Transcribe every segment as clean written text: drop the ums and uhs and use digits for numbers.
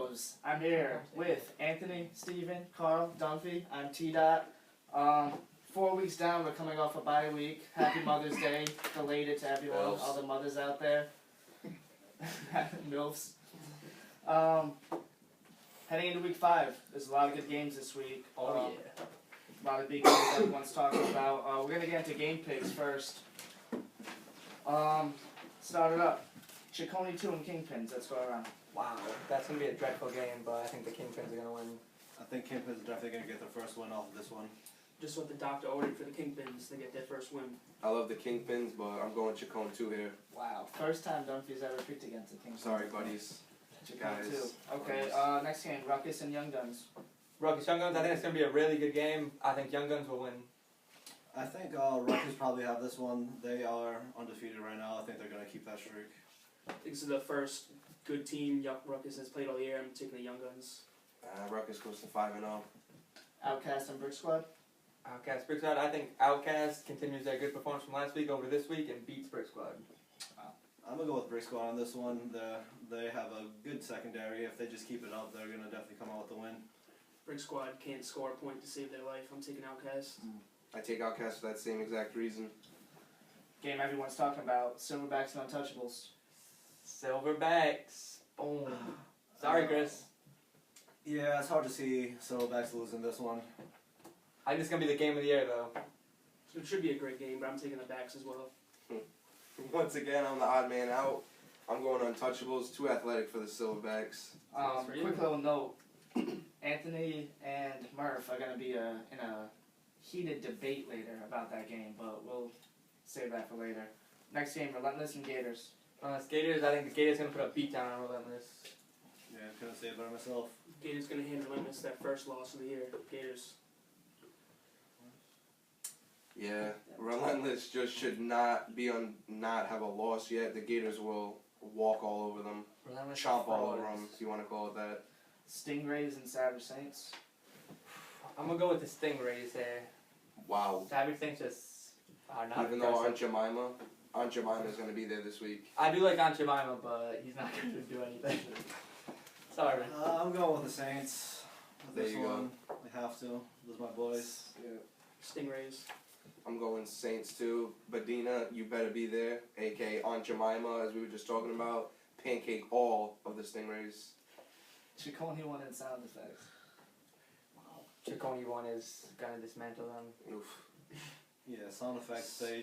Bros. I'm here with Anthony, Steven, Carl, Dunphy. I'm T-Dot. 4 weeks down, we're coming off a bye week. Happy Mother's Day. Belated to everyone, all the mothers out there. MILFs. Heading into week 5, there's a lot of good games this week. A lot of big games everyone's talking about. We're going to get into game picks first. Start it up. Ciccone 2 and Kingpins, let's go around. Wow, that's going to be a dreadful game, but I think the Kingpins are going to win. I think Kingpins are definitely going to get their first win off of this one. Just what the doctor ordered for the Kingpins to get their first win. I love the Kingpins, but I'm going Ciccone 2 here. Wow, first time Dunphy's ever picked against the Kingpins. Sorry, buddies. Ciccone 2. Okay, next game, Ruckus and Young Guns. Ruckus, Young Guns, I think it's going to be a really good game. I think Young Guns will win. I think Rutgers probably have this one. They are undefeated right now. I think they're going to keep that streak. I think this is the first good team Ruckus has played all year. I'm taking the Young Guns. Ruckus goes to 5-0. Outcast and Brick Squad. Outcast, Brick Squad. I think Outcast continues their good performance from last week over this week and beats Brick Squad. I'm going to go with Brick Squad on this one. They have a good secondary. If they just keep it up, they're going to definitely come out with the win. Brick Squad can't score a point to save their life. I'm taking Outcast. I take Outcast for that same exact reason. Game everyone's talking about, Silverbacks and Untouchables. Silverbacks. Boom. Sorry, Chris. Yeah, it's hard to see Silverbacks losing this one. I think it's going to be the game of the year, though. So it should be a great game, but I'm taking the Backs as well. Once again, I'm the odd man out. I'm going Untouchables. Too athletic for the Silverbacks. Quick little note. Anthony and Murph are going to be in a heated debate later about that game, but we'll save that for later. Next game, Relentless and Gators. Gators, I think the Gators going to put a beat down on Relentless. Yeah, I couldn't say it better myself. Gators going to hand Relentless that first loss of the year. Gators. Yeah, Relentless just should not have a loss yet. The Gators will walk all over them, chomp all over them, if you want to call it that. Stingrays and Savage Saints. I'm going to go with the Stingrays here. Wow. Savage Saints just are not Even though Aunt Jemima is going to be there this week. I do like Aunt Jemima, but he's not going to do anything. Sorry. I'm going with the Saints. With There this you go. one. We have to. Those are my boys. Yeah. Stingrays. I'm going Saints too. Badina, you better be there, a.k.a. Aunt Jemima, as we were just talking about. Pancake all of the Stingrays. Ciccone 1 and sound effects. Ciccone 1 is going to dismantle them. Oof. Yeah, sound effects, they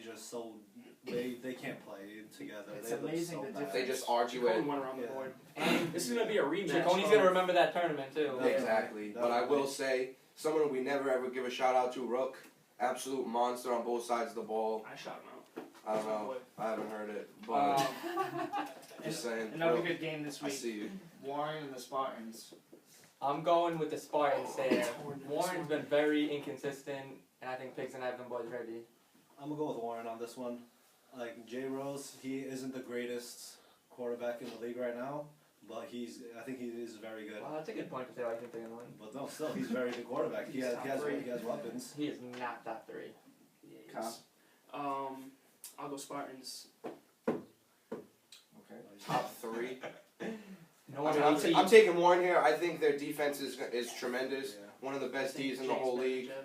can't play together. It's they look amazing so the bad. difference. They just argue Ciccone it. won around the Yeah. board. And this is going to be a rematch. Ciccone's going to remember that tournament, too. Yeah. Exactly. But I will say, someone we never ever give a shout out to, Rook. Absolute monster on both sides of the ball. I shot him out. I don't know. I haven't heard it. But just saying. Another Rook, good game this I week. see you. Warren and the Spartans. I'm going with the Spartans there. Warren's been very inconsistent, and I think Pigs and Evan boys ready. I'm going to go with Warren on this one. Like, Jay Rose, he isn't the greatest quarterback in the league right now, but I think he is very good. Well, that's a good point to say I think they're going to win. But no, still, he's a very good quarterback. He has weapons. He is not top 3. Yeah, he is. I'll go Spartans. Okay. Top 3. No I mean, one I'm taking Warren here. I think their defense is tremendous. Yeah. One of the best Ds in the Jake's whole better, league. Jeff.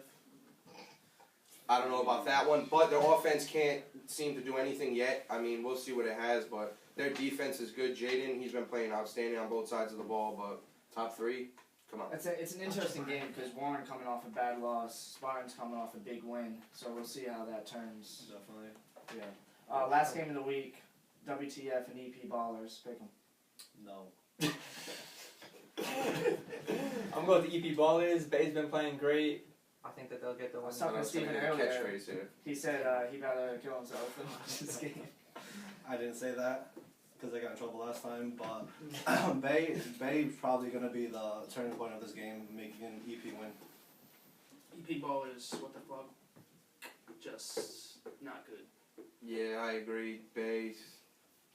I don't know about that one, but their offense can't seem to do anything yet. I mean, we'll see what it has, but their defense is good. Jaden, he's been playing outstanding on both sides of the ball, but top 3, come on. It's an interesting game because Warren coming off a bad loss, Spartans coming off a big win, so we'll see how that turns. Definitely. Yeah. Last game of the week, WTF and EP Ballers. Pick 'em. No. I'm going with the EP Ballers. Bay's been playing great. I think that they'll get the I win. was talking to Steven a earlier. catchphrase here. He said he'd rather kill himself than watch this game. I didn't say that because I got in trouble last time, but Bay's probably going to be the turning point of this game, making an EP win. EP Ballers, what the fuck? Just not good. Yeah, I agree. Bay,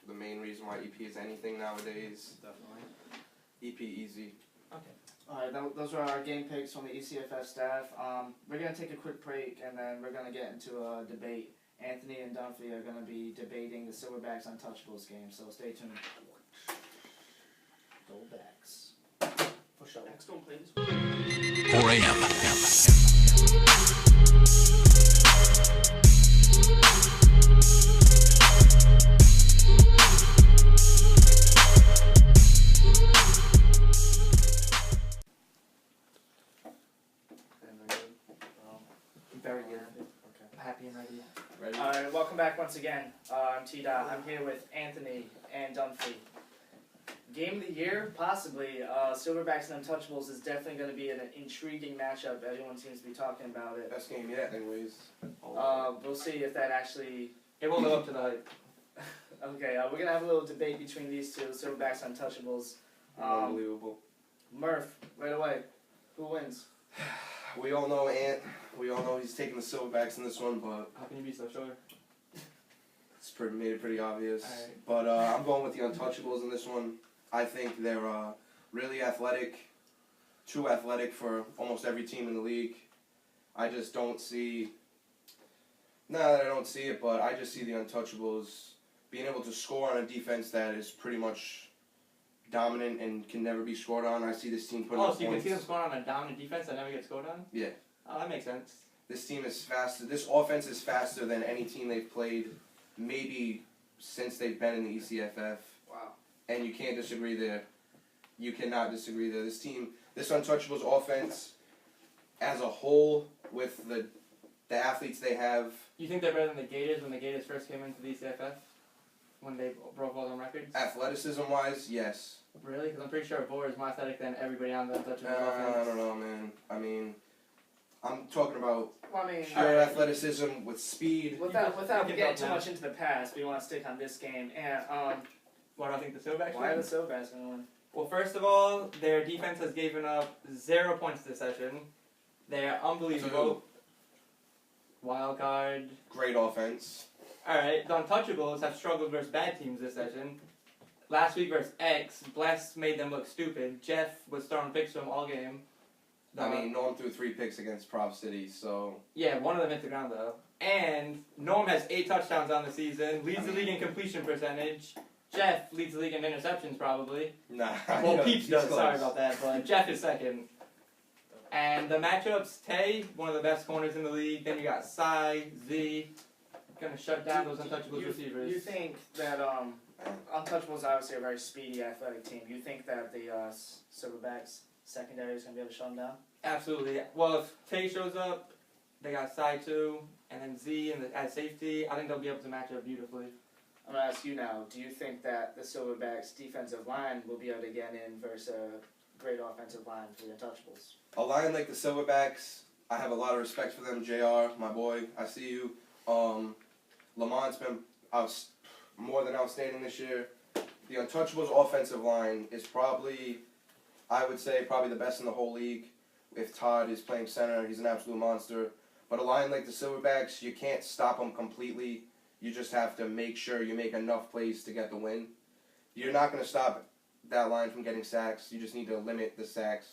the main reason why EP is anything nowadays. Definitely. EP easy. Okay. Alright, those are our game picks from the ECFF staff. We're going to take a quick break and then we're going to get into a debate. Anthony and Dunphy are going to be debating the Silverbacks Untouchables game, so stay tuned. Go Backs. show. X don't play this. 4 a.m. Very good. I'm happy and ready. Ready? Alright, welcome back once again. I'm T-Dot. I'm here with Anthony and Dunphy. Game of the year, possibly. Silverbacks and Untouchables is definitely going to be an intriguing matchup. Everyone seems to be talking about it. Best game yet, anyways. We'll see if that actually... It will live up to the hype. Okay, we're going to have a little debate between these two, Silverbacks and Untouchables. Unbelievable. Murph, right away. Who wins? We all know Ant. We all know he's taking the Silverbacks in this one, but How can you be so sure? it's made it pretty obvious. Alright. But I'm going with the Untouchables in this one. I think they're really athletic, too athletic for almost every team in the league. I just don't see, not that I don't see it, but I just see the Untouchables being able to score on a defense that is pretty much dominant and can never be scored on. I see this team putting Oh, up so you can points. see them scoring on a dominant defense that never gets scored on? Yeah. Oh, that makes sense. This team is faster. This offense is faster than any team they've played, maybe since they've been in the ECFF. Wow. And you can't disagree there. You cannot disagree there. This team, this Untouchables offense, as a whole, with the athletes they have, You think they're better than the Gators when the Gators first came into the ECFF? When they broke all them records? athleticism-wise, yes. Really? Because I'm pretty sure Vor is more athletic than everybody on the Untouchables I offense. don't know, man. I mean, I'm talking about Well, I mean, pure athleticism with speed. without You can getting talk too now. much into the past, we want to stick on this game. And What do I think the Silverbacks why are win? the Silverbacks going to win? Well, first of all, their defense has given up 0 points this session. They're unbelievable. Wild card. Great offense. Alright, the Untouchables have struggled versus bad teams this session. Last week versus X, Bless made them look stupid. Jeff was throwing picks to him all game. I mean, Norm threw 3 picks against Prov City, so Yeah, one of them hit the ground though. And Norm has 8 touchdowns on the season, leads the league in completion percentage. Jeff leads the league in interceptions probably. nah. Well, Yeah, Peeps he's does, close. sorry about that, but Jeff is second. And the matchups, Tay, one of the best corners in the league. Then you got Cy, Z, gonna shut down those Untouchables receivers. You think that Untouchables are obviously a very speedy, athletic team. You think that the Silverbacks secondary is going to be able to shut them down? Absolutely. Well, if Tay shows up, they got Cy too, and then Z at safety. I think they'll be able to match up beautifully. I'm going to ask you now, do you think that the Silverbacks defensive line will be able to get in versus a great offensive line for the Untouchables? A line like the Silverbacks, I have a lot of respect for them. JR, my boy, I see you. Lamont's been more than outstanding this year. The Untouchables offensive line is probably, I would say, probably the best in the whole league. If Todd is playing center, he's an absolute monster. But a line like the Silverbacks, you can't stop them completely. You just have to make sure you make enough plays to get the win. You're not going to stop that line from getting sacks. You just need to limit the sacks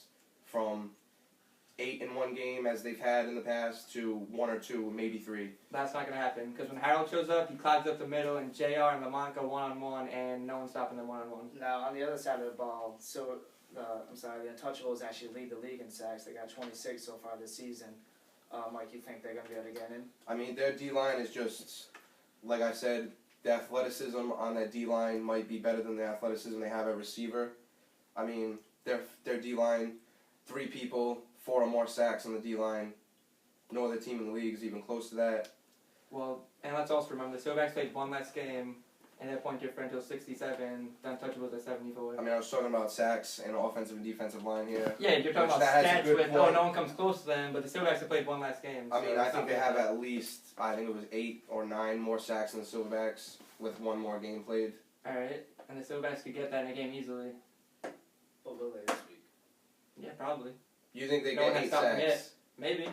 from 8 in one game, as they've had in the past, to 1 or 2, maybe 3. That's not going to happen because when Harold shows up, he clogs up the middle, and JR and Lamont go one-on-one, and no one's stopping them one-on-one. Now, on the other side of the ball, the Untouchables actually lead the league in sacks. They got 26 so far this season. Mike, you think they're going to be able to get in? I mean, their D-line is just, like I said, the athleticism on that D-line might be better than the athleticism they have at receiver. I mean, their D-line, 3 people, 4 or more sacks on the D-line. No other team in the league is even close to that. Well, and let's also remember, the Silverbacks played one less game, and their point differential is 67, the Untouchables at 74. I mean, I was talking about sacks and offensive and defensive line here. Yeah, you're talking Which about that has a stats good with, point. no one comes close to them, but the Silverbacks have played one less game. I so mean, it's I think not they like have that. at least, I think it was 8 or 9 more sacks than the Silverbacks with 1 more game played. Alright, and the Silverbacks could get that in a game easily. But will they this week? Yeah, probably. You think they No one get has 8 stopped them sacks? yet. Maybe.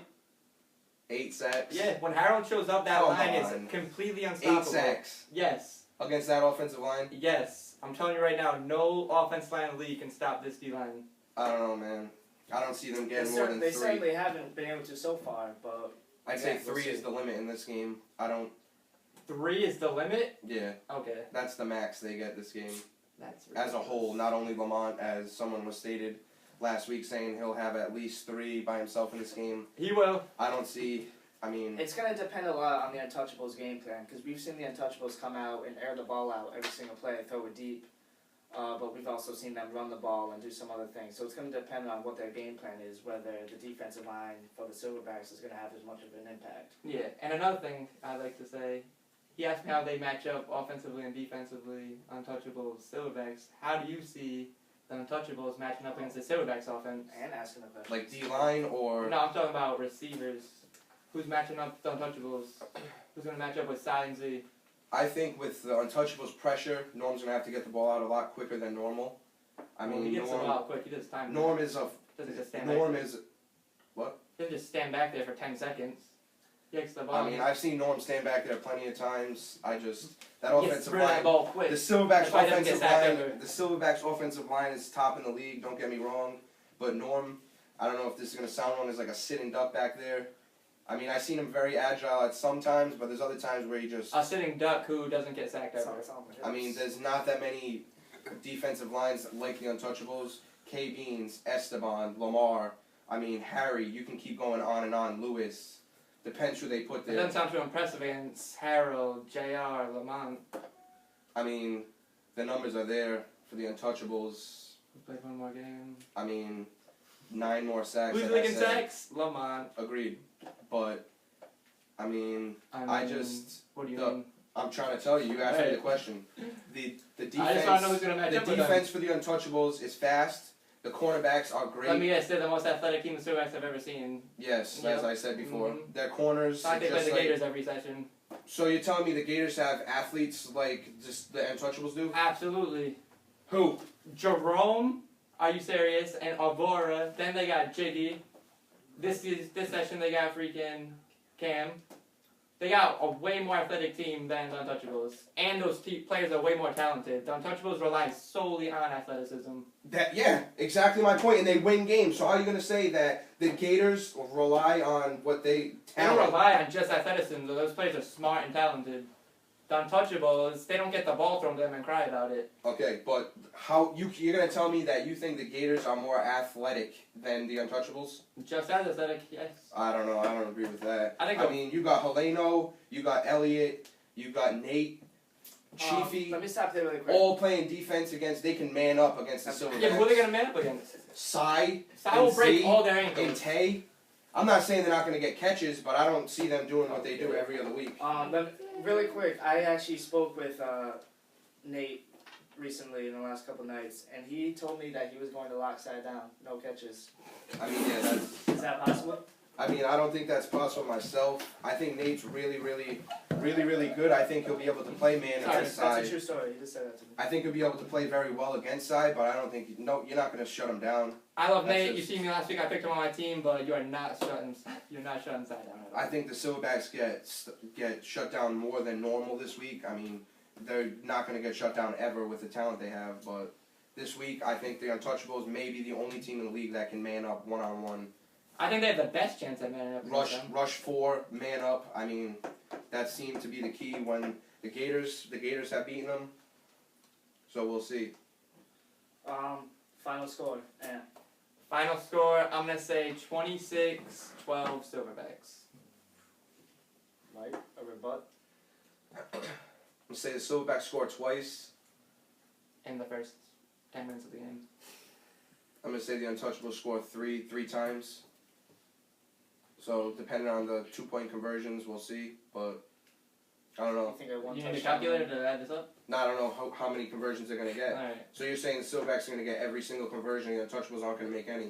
8 sacks? Yeah, when Harold shows up, that Come line on. is completely unstoppable. 8 sacks Yes. against that offensive line? Yes. I'm telling you right now, no offense line in the league can stop this D-line. I don't know, man. I don't see them getting more than They 3. certainly haven't been able to so far, but I'd say yeah, we'll 3 see. is the limit in this game. I don't, 3 is the limit? yeah, Okay. that's the max they get this game. That's As a whole, not only Lamont, as someone was stated. last week saying he'll have at least 3 by himself in this game. He will. I don't see. I mean, It's going to depend a lot on the Untouchables game plan, because we've seen the Untouchables come out and air the ball out every single play, throw it deep, but we've also seen them run the ball and do some other things. So it's going to depend on what their game plan is, whether the defensive line for the Silverbacks is going to have as much of an impact. Yeah, and another thing I'd like to say, he asked me how they match up offensively and defensively, Untouchables, Silverbacks. How do you see the Untouchables matching up against the Silverbacks offense? And asking the question. like D-line or. No, I'm talking about receivers. Who's matching up the Untouchables? Who's going to match up with Cy and Z? I think with the Untouchables pressure, Norm's going to have to get the ball out a lot quicker than normal. I Well, mean, he gets the Norm, ball quick. He does time. Norm is a. Doesn't just stand Norm back. is. He doesn't just stand back there for 10 seconds. He gets the ball. I mean, I've seen Norm stand back there plenty of times. That he gets offensive through that line. ball quick. The Silverbacks That's why he doesn't get offensive sacked line. ever. The Silverbacks offensive line is top in the league. Don't get me wrong, but Norm, I don't know if this is going to sound wrong, is like a sitting duck back there. I mean, I've seen him very agile at some times, but there's other times where he just. A sitting duck who doesn't get sacked ever. I mean, there's not that many defensive lines like the Untouchables. K. Beans, Esteban, Lamar. I mean, Harry. You can keep going on and on. Lewis. Depends who they put It there. doesn't sound too impressive against Harold, JR, Lamont. I mean, the numbers are there for the Untouchables. Who played one more game? I mean, 9 more sacks. Who's like I leading said. sacks? Lamont. Agreed. But, I mean, I just. What do you the- mean? I'm trying to tell you. You asked me the Right. question. The I just defense. want to know who's going to match The up with them. defense for the Untouchables is fast. The cornerbacks are great. Let me guess, they're the most athletic team the Silverbacks I've ever seen. Yes, Yep. as I said before. Mhm. Their corners. It's like they play just the like, Gators every session. so you're telling me the Gators have athletes like just the Untouchables do? Absolutely. Who? Jerome, are you serious? And Avora. Then they got Jiggy. This session they got freaking Cam. They got a way more athletic team than the Untouchables. And those players are way more talented. The Untouchables rely solely on athleticism. Yeah, exactly my point. And they win games. So how are you gonna say that the Gators rely on what they They don't talent? rely on just athleticism. Those players are smart and talented. The Untouchables, they don't get the ball thrown to them and cry about it. Okay, but how you're gonna tell me that you think the Gators are more athletic than the Untouchables? Just as athletic, yes. I don't know. I don't agree with that. I think I mean, you got Heleno, you got Elliott, you got Nate, Chiefy, Let me stop there really quick. all playing defense against. They can man up against the Silverbacks. Yeah, but who are they going to man up against? Sai Sai will break Z all their and ankles. Tay. I'm not saying they're not going to get catches, but I don't see them doing what they do every other week. Really quick, I actually spoke with Nate recently in the last couple nights, and he told me that he was going to lock side down, no catches. I mean, yeah, that's. Is that possible? I mean, I don't think that's possible myself. I think Nate's really good. I think he'll be able to play man against That's side. a true story. He just said that to me. I think he'll be able to play very well against side, but I don't think you're not going to shut him down. I love That's Nate. just- You see me last week. I picked him on my team, but you are not shutting. You're not shutting side down at all. I think the Silverbacks get shut down more than normal this week. I mean, they're not going to get shut down ever with the talent they have, but this week I think the Untouchables may be the only team in the league that can man up one-on-one. I think they have the best chance at manning up against them. Rush 4, man up. I mean, that seemed to be the key when the Gators have beaten them. So we'll see. Final score. Yeah. Final score, I'm going to say 26-12 Silverbacks. Mike, a rebut. I'm going to say the Silverbacks score twice. In the first 10 minutes of the game. I'm going to say the Untouchables score three times. So depending on the 2-point conversions, we'll see. But I don't I know. think I won You need a touchdown. calculator to add this up? No, I don't know how many conversions they're going to get. Alright. So you're saying the Silverbacks are going to get every single conversion, and the Untouchables aren't going to make any.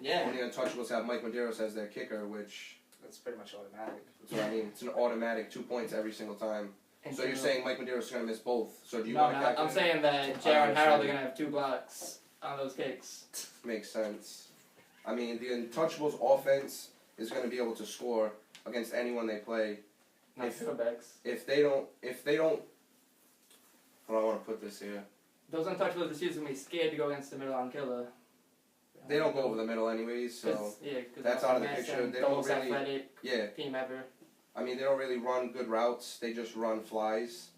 Yeah. Only Untouchables have Mike Medeiros as their kicker, which That's pretty much automatic. that's what I mean. It's an automatic 2 points every single time. So you're saying Mike Medeiros is going to miss both. So do you No, want to no, calculate? I'm saying that JR and Harold are going to have 2 blocks on those kicks. Makes sense. I mean, the Untouchables offense is going to be able to score against anyone they play. Not If- Silverbacks. If they don't, how do I want to put this here? Those Untouchables this season will be scared to go against the middle on killer. They don't go over the middle anyways, so 'Cause that's they're out of the mess picture. and They the don't most really- athletic yeah. team ever. I mean, they don't really run good routes. They just run flies,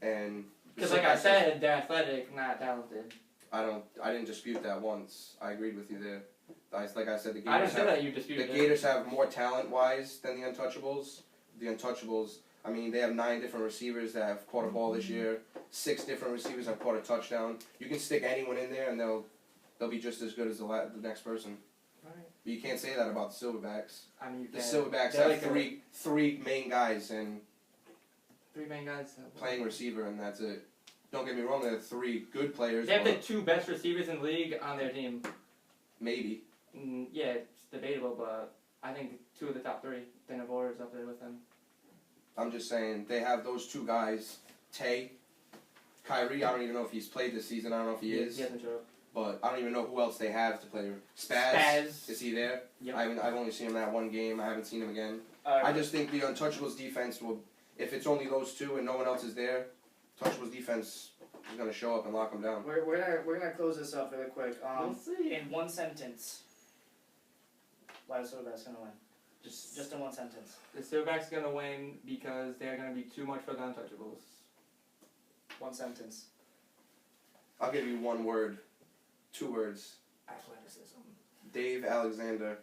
and Because like I said, they're athletic, not talented. I didn't dispute that once. I agreed with you there. Like I said, the I didn't Gators say have, that you the disputed it. Gators have more talent-wise than the Untouchables. The Untouchables, I mean, they have 9 different receivers that have caught a ball this year. 6 different receivers have caught a touchdown. You can stick anyone in there, and they'll be just as good as the next person. Right. But you can't say that about the Silverbacks. I mean, you The can. Silverbacks They're have like three main guys and 3 main guys. playing receiver, and that's it. Don't get me wrong, they have 3 good players. They have the but 2 best receivers in the league on their team. maybe. Yeah, it's debatable, but I think 2 of the top 3. Then Avora is up there with them. I'm just saying, they have those 2 guys. Tay, Kyrie, I don't even know if he's played this season. I don't know if he is. He hasn't showed up. But I don't even know who else they have to play. Spaz. Is he there? Yep. I've only seen him that one game. I haven't seen him again. Alright. I just think the Untouchables defense will, if it's only those 2 and no one else is there, Untouchables defense is going to show up and lock them down. We're gonna close this up really quick. We'll see. In one sentence, why is Silverbacks gonna win? Just in one sentence. The Silverbacks are going to win because they're going to be too much for the Untouchables. One sentence. I'll give you 1 word. 2 words. Athleticism. Dave Alexander.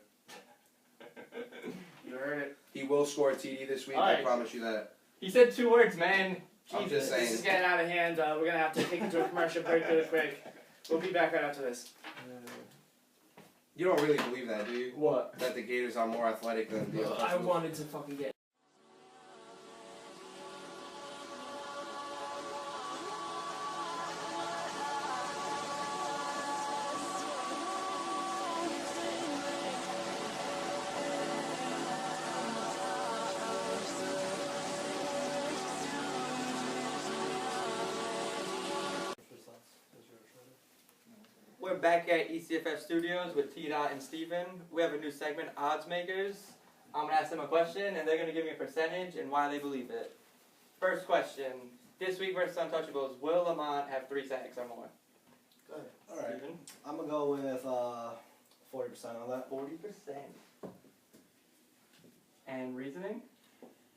You heard it. He will score a TD this week. Alright. I promise you that. He said 2 words, man. I'm Jesus. just saying. This is getting out of hand. We're gonna have to take it to a commercial break really quick. We'll be back right after this. You don't really believe that, do you? What? That the Gators are more athletic than the I Untouchables? wanted to fucking get. We're back at ECFF Studios with T-Dot and Steven. We have a new segment, Odds Makers. I'm going to ask them a question, and they're going to give me a percentage and why they believe it. First question. This week versus Untouchables, will Lamont have 3 sacks or more? Go ahead. Alright, Steven? I'm gonna go with 40% on that. 40%. And reasoning?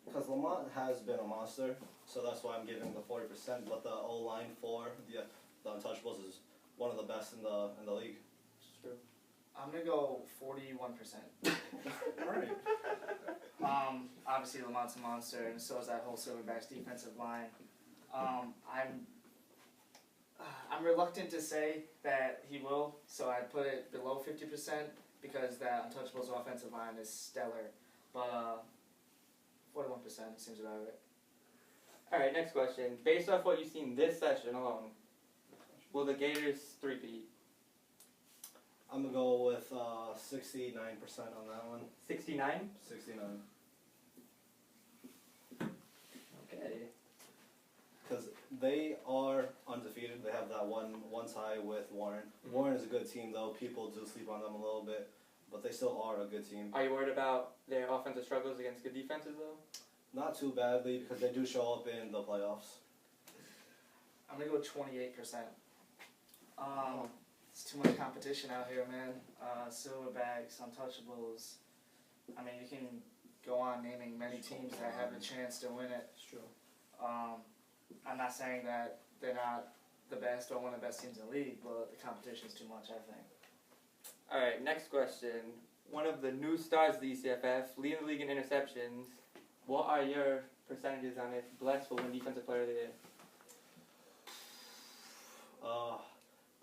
Because Lamont has been a monster, so that's why I'm giving the 40%. But the O-line for the Untouchables is one of the best in the league. It's true. I'm gonna go 41%. Alright. Obviously Lamont's a monster, and so is that whole Silverbacks defensive line. I'm reluctant to say that he will, so I put it below 50% because that Untouchables offensive line is stellar. But 41% seems about right. Alright, next question. Based off what you've seen this session alone, will the Gators 3-peat? I'm gonna go with 69% on that one. 69? 69. Okay. Because they are undefeated. They have that one tie with Warren. Mhm. Warren is a good team, though. People do sleep on them a little bit, but they still are a good team. Are you worried about their offensive struggles against good defenses, though? Not too badly, because they do show up in the playoffs. I'm gonna go 28%. It's too much competition out here, man. Silverbacks, Untouchables. I mean, you can go on naming many teams that have a chance to win it. It's true. I'm not saying that they're not the best or one of the best teams in the league, but the competition's too much, I think. Alright, next question. One of the new stars of the ECFF, leading the league in interceptions. What are your percentages on if Bless will win Defensive Player of the Year?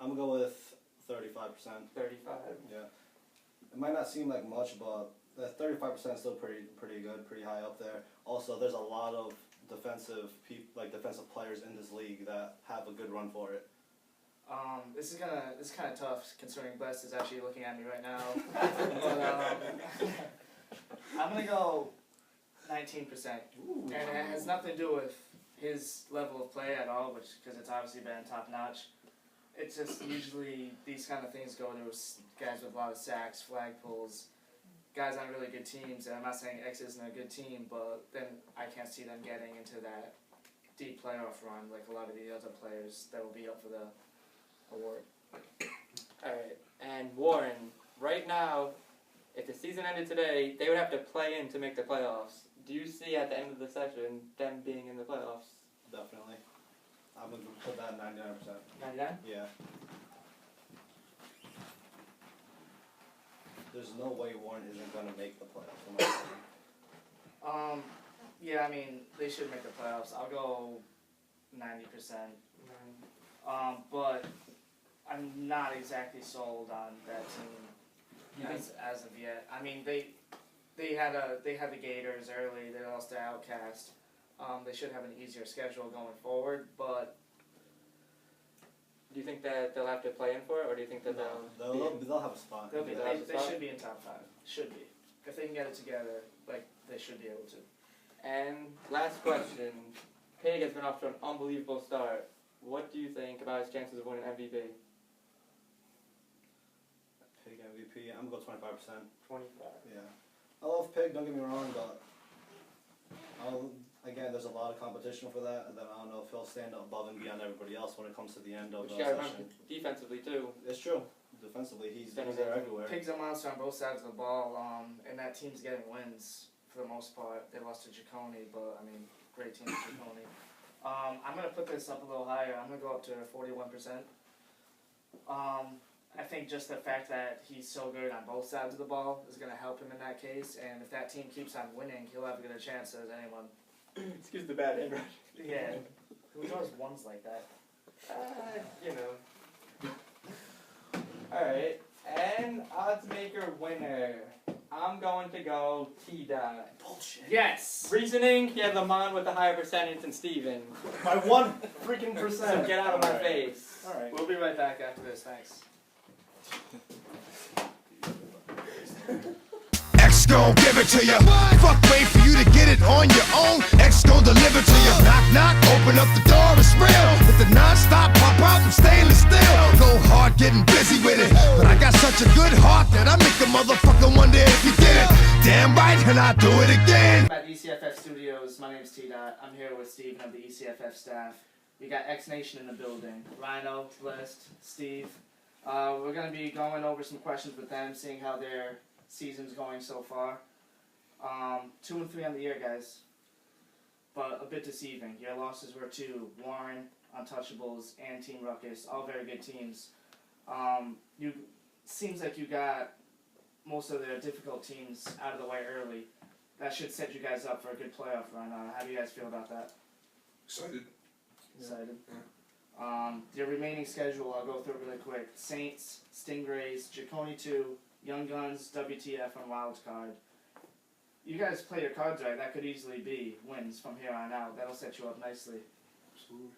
I'm gonna go with 35%. 35. Yeah. It might not seem like much, but that 35% is still pretty good, pretty high up there. Also, there's a lot of defensive players in this league that have a good run for it. This is kind of tough considering Bless is actually looking at me right now. But, I'm gonna go 19%, and it has nothing to do with his level of play at all, because it's obviously been top notch. It's just usually these kind of things go to guys with a lot of sacks, flag pulls, guys on really good teams. And I'm not saying X isn't a good team, but then I can't see them getting into that deep playoff run like a lot of the other players that will be up for the award. Alright, and Warren, right now, if the season ended today, they would have to play in to make the playoffs. Do you see at the end of the session them being in the playoffs? Definitely. I'm gonna put that 99%. 99? Yeah. there's no way Warren isn't gonna make the playoffs. In my opinion. Yeah, I mean, they should make the playoffs. I'll go 90%. But I'm not exactly sold on that team as of yet. I mean, they had the Gators early. They lost to Outcast. They should have an easier schedule going forward, but Do you think that they'll have to play in for it, or do you think that They'll have a spot. they should be in top 5. Should be. If they can get it together, like, they should be able to. And last question. Pig has been off to an unbelievable start. What do you think about his chances of winning MVP? Pig MVP. I'm gonna go 25%. 25. Yeah. I love Pig. Don't get me wrong, but again, there's a lot of competition for that, and then I don't know if he'll stand above and beyond everybody else when it comes to the end of But the you gotta remember session. defensively too. It's true. Defensively, he's there everywhere. Pig's a monster on both sides of the ball, and that team's getting wins for the most part. They lost to Jaconi, but I mean, great team Jaconi. I'm gonna put this up a little higher. I'm gonna go up to 41%. I think just the fact that he's so good on both sides of the ball is gonna help him in that case. And if that team keeps on winning, he'll have as good a chance as anyone. Excuse the bad handwriting. Yeah. Who draws ones like that? You know. Alright, and odds maker winner. I'm going to go T-Dot. Bullshit. Yes. Reasoning, he had Lamont with a higher percentage than Steven. By 1% So get out of my Alright. face. Alright. We'll be right back after this. Thanks. X gon' give it to ya. Fuck, wait for you to get it on your own. X gon' deliver to ya. Knock, knock, open up the door, it's real. With the non-stop pop out and stainless steel. Go hard, getting busy with it. But I got such a good heart that I make a motherfucker wonder if you did it. Damn right, and I do it again. I'm at ECFF Studios. My name's T-Dot. I'm here with Steven of the ECFF staff. We got X Nation in the building. Rhino, List, Steve. We're going to be going over some questions with them, seeing how their season's going so far. 2-3 on the year, guys. But a bit deceiving. Your losses were to Warren, Untouchables, and Team Ruckus. All very good teams. You seems like you got most of the difficult teams out of the way early. That should set you guys up for a good playoff run. How do you guys feel about that? Excited. Excited. Your remaining schedule, I'll go through it really quick. Saints, Stingrays, Jaconi 2, Young Guns, WTF, and Wildcard. You guys play your cards right. That could easily be wins from here on out. That'll set you up nicely. Absolutely.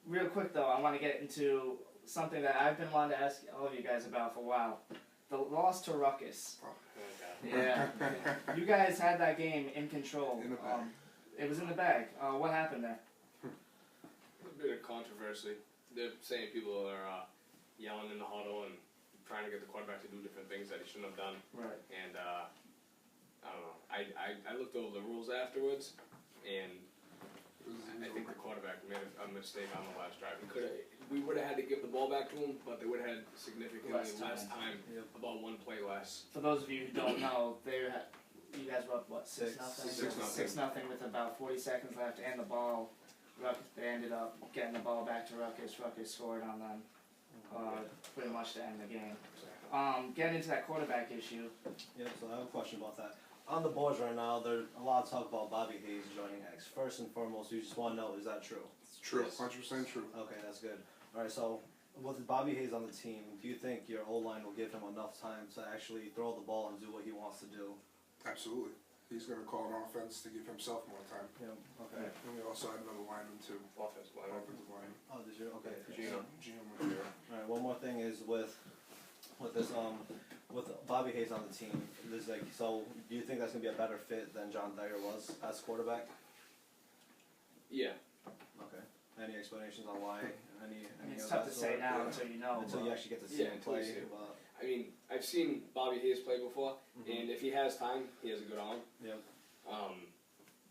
Real quick though, I want to get into something that I've been wanting to ask all of you guys about for a while. The loss to Ruckus. Yeah. You guys had that game in control. In the bag. It was in the bag. What happened there? A bit of controversy. They're saying people are yelling in the huddle and trying to get the quarterback to do different things that he shouldn't have done. Right. And I don't know. I looked over the rules afterwards, and I think the quarterback made a mistake on the last drive. We would have had to give the ball back to him, but they would have had significantly Less less time. time, about one play less. For those of you who don't know, you guys were up, what, 6-0? 6-0. 6-0 with about 40 seconds left and the ball. They ended up getting the ball back to Ruckus. Ruckus scored on them pretty much to end the game. Getting into that quarterback issue. Yeah, so I have a question about that. On the boards right now, there's a lot of talk about Bobby Hayes joining X. First and foremost, you just want to know, is that true? It's true. Yes. 100% true. Okay, that's good. Alright, so with Bobby Hayes on the team, do you think your O-line will give him enough time to actually throw the ball and do what he wants to do? Absolutely. He's going to call an offense to give himself more time. Yeah, okay. And we also had another lineman too. Offensive line. Offensive line. Oh, did you? Okay. GM was there. Alright, one more thing is with this with Bobby Hayes on the team, there's like, so do you think that's gonna be a better fit than John Thayer was as quarterback? Yeah. Okay. Any explanations on why? I mean, it's of tough that to say sort? now Yeah. until you know. Until you actually get to see Yeah, him until you play. see him. But, I mean, I've seen Bobby Hayes play before, Mhm. and if he has time, he has a good arm. Yep.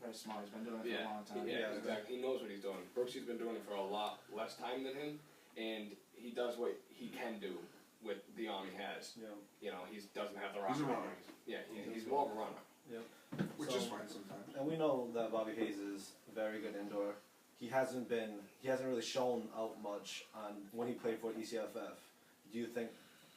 Very smart. He's been doing it for a Yeah, long time. yeah, Yeah. exactly. He knows what he's doing. Brooksy's been doing it for a lot less time than him, and he does what he can do with the arm he has. yeah. You know, he doesn't have the He's a rocket runner. arm. Yeah, he's more of a runner. Which So- is fine sometimes. And we know that Bobby Hayes is very good indoor. He hasn't really shown out much on when he played for ECFF. Do you think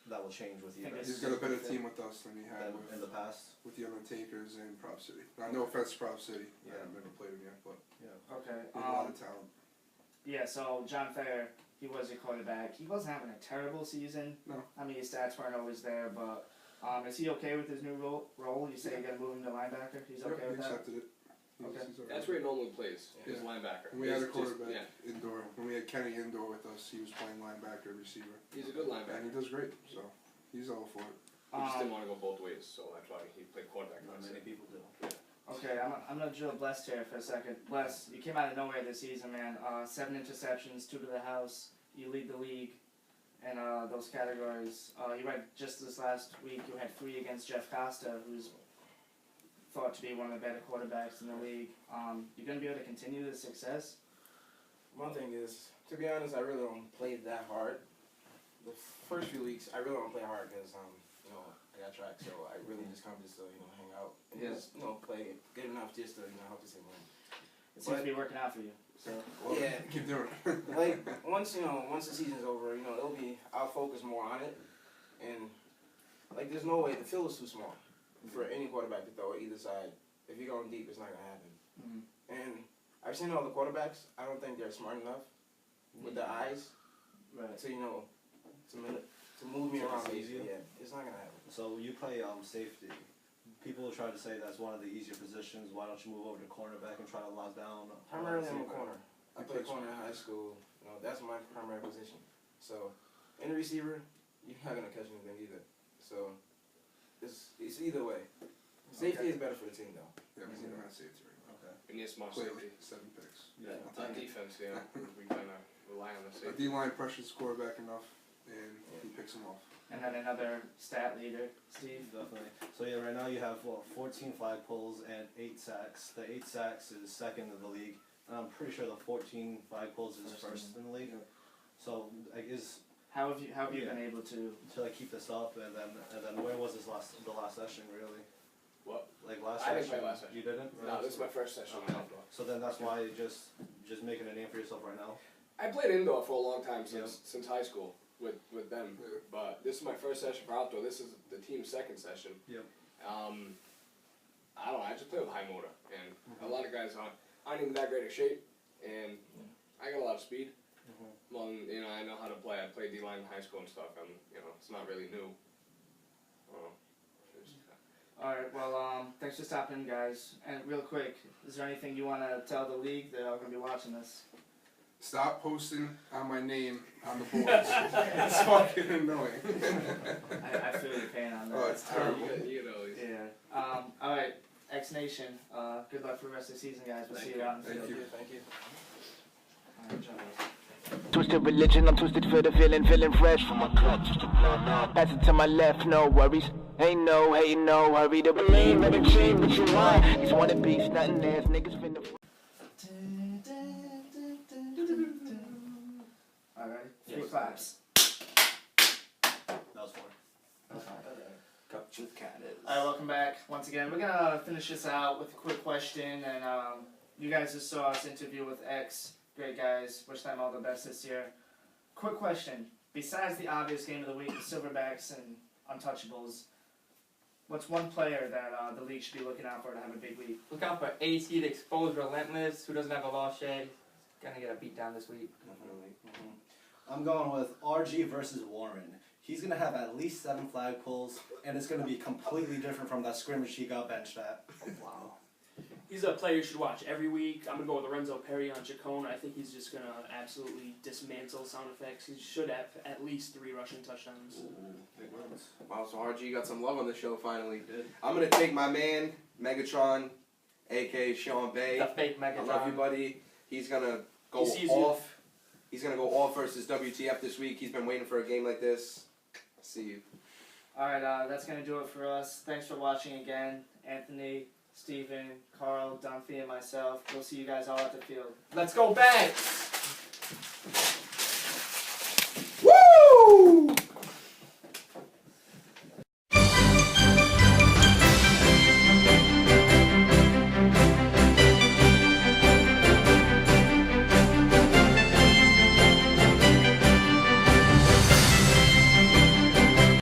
that will change with you Think guys He's got a better team with us than he had than in the past. with the Undertakers and Prop City. Now, no offense to Prop City. Yeah. I've never played him yet, but Okay. he has a lot of talent. Yeah, so John Thayer, he was your quarterback. He wasn't having a terrible season. No. I mean, his stats weren't always there, but is he okay with his new role? You say you're going to move him to linebacker? He's okay Yep, with he that? accepted it. Okay. He's all right. That's where he normally plays. He's Yeah. a linebacker. When we had a He's quarterback yeah, indoor. When we had Kenny indoor with us, he was playing linebacker, receiver. he's a good And linebacker. he does great, so he's all for it. He just didn't want to go both ways, so that's why he played quarterback. Not last many year. people do. Okay, I'm gonna drill Bless here for a second. Bless, you came out of nowhere this season, man. 7 interceptions, 2 to the house. You lead the league in those categories. You had just this last week. You had 3 against Jeff Costa, who's thought to be one of the better quarterbacks in the league. You gonna be able to continue this success? One thing is, to be honest, I really don't play that hard. The first few weeks, I really don't play hard because you know, I got track, so I really just come just to hang out and Yeah. just play good enough just to help the team win. It seems to be working out for you. So Yeah, Keep doing it. like once the season's over, I'll focus more on it, and like there's no way the field is too small for any quarterback to throw at either side. If you're going deep, it's not gonna happen. Mhm. And I've seen all the quarterbacks. I don't think they're smart enough with their eyes right. to move me So around it's easy. easier? Yeah, it's not gonna happen. So you play safety. People will try to say that's one of the easier positions. Why don't you move over to cornerback and try to lock down? Primarily, I'm a receiver? corner. I played corner in high school. That's my primary position. So, in the receiver, you're not gonna catch anything either. So, it's either way. Safety is better for the team though. Yeah, we need him at safety right now. Okay. We need smart Play safety. 7 picks. Yeah. On defense, yeah, we kind of rely on the The safety. D-line pressures the quarterback enough, and he picks him off. And then another stat leader, Steve. Definitely. So yeah, right now you have 14 flag pulls and 8 sacks. The 8 sacks is second in the league. And I'm pretty sure the 14 flag pulls is first in the league. Yeah. So is How have you Yeah. been able to? to like keep this up, and then when was the last session really? What? Like last I didn't session? play last session. You didn't? No, this is my first session. Okay. So then that's why you just making a name for yourself right now. I played indoor for a long time since high school with them, Yeah. but this is my first session for outdoor. This is the team's second session. Yep. I don't know. I just play with high motor, and a lot of guys aren't even that great of shape, and I got a lot of speed. Well, I know how to play. I played D-line in high school and stuff, and it's not really new. Alright, well, thanks for stopping in, guys. And real quick, is there anything you want to tell the league that are going to be watching this? Stop posting on my name on the boards. It's fucking annoying. I feel your pain on that. Oh, it's terrible. Yeah. Alright, X Nation, good luck for the rest of the season, guys. We'll see you out in the Thank field. you. Thank you. Alright, John. Twisted religion, I'm twisted for the feeling fresh from my clutch. Pass it to my left, no worries. Ain't no hating, no hurry to believe in the dream that you want. These wannabes, nothing ass niggas finna. Alright, 3 claps. That was fun. Alright, welcome back. Once again, we're gonna finish this out with a quick question, and you guys just saw us interview with X. Great guys. Wish them all the best this year. Quick question. Besides the obvious game of the week, the Silverbacks and Untouchables, what's one player that the league should be looking out for to have a big week? Look out for AC, the exposed relentless, who doesn't have a loss yet. He's gonna get a beat down this week. I'm going with RG versus Warren. He's gonna have at least 7 flag pulls, and it's gonna be completely different from that scrimmage he got benched at. Wow. He's a player you should watch every week. I'm going to go with Lorenzo Perry on Chacon. I think he's just going to absolutely dismantle sound effects. He should have at least 3 rushing touchdowns. Wow, so RG got some love on the show finally. Did. I'm gonna take my man Megatron, aka Sean Bay. The fake I love you, Megatron. buddy. He's gonna go He sees you. off. He's gonna go off versus WTF this week. He's been waiting for a game like this. See you. Alright, that's going to do it for us. Thanks for watching again. Anthony, Steven, Carl, Dunphy, and myself. We'll see you guys all at the field. Let's go Bats!